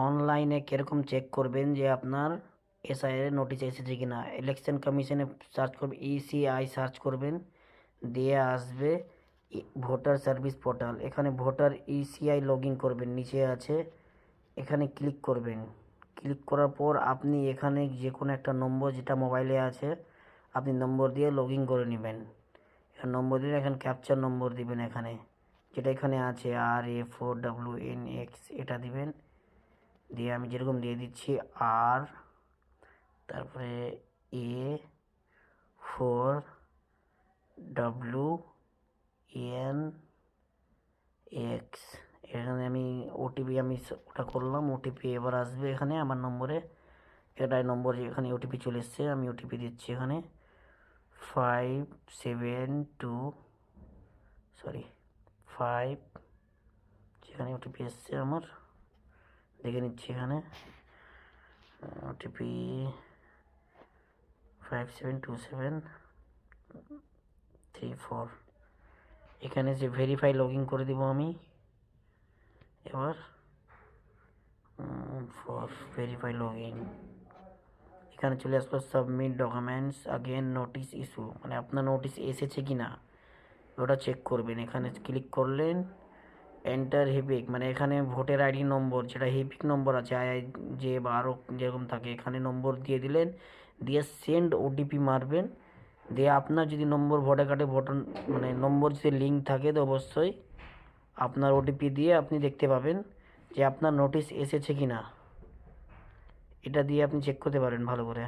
অনলাইনে কীরকম চেক করবেন যে আপনার এসআইআর নোটিশ এসেছে কি না? ইলেকশন কমিশনে সার্চ করবেন, ইসিআই সার্চ করবেন, দিয়ে আসবে ভোটার সার্ভিস পোর্টাল। এখানে ভোটার ইসিআই লগ ইন করবেন, নিচে আছে, এখানে ক্লিক করবেন। ক্লিক করার পর আপনি এখানে যে কোনো একটা নম্বর যেটা মোবাইলে আছে আপনি নম্বর দিয়ে লগ ইন করে নেবেন। নম্বর দিলে এখানে ক্যাপচার নম্বর দিবেন, এখানে যেটা এখানে আছে RA4WNX এটা দিবেন। দিয়ে আমি যেরকম দিয়ে দিচ্ছি আর, তারপরে A4WNX, এখানে আমি ওটিপি ওটা করলাম। ওটিপি এবার আসবে এখানে আমার নম্বরে, এটাই নম্বর, এখানে ওটিপি চলে এসছে। আমি ওটিপি দিচ্ছি এখানে 5 যেখানে ওটিপি এসছে আমার, দেখে নিচ্ছি এখানে ওটিপি 572734। এখানে যে ভেরিফাই লগ ইন করে দিব আমি এবার, ফর ভেরিফাই লগ ইন। এখানে চলে আসলো submit documents again notice issue, মানে আপনার নোটিশ এসেছে কি না ওটা চেক করবেন। এখানে ক্লিক করলেন, এন্টার হিপিক, মানে এখানে ভোটার আইডি নম্বর যেটা হিপিক নম্বর আছে যে বা আরও যেরকম থাকে এখানে নম্বর দিয়ে দিলেন, দিয়ে সেন্ড ওটিপি মারবেন। দিয়ে আপনার যদি নম্বর ভোটার কার্ডে মানে নম্বর যদি লিঙ্ক থাকে তো অবশ্যই আপনার ওটিপি দিয়ে আপনি দেখতে পাবেন যে আপনার নোটিশ এসেছে কি না। এটা দিয়ে আপনি চেক করতে পারেন ভালো করে।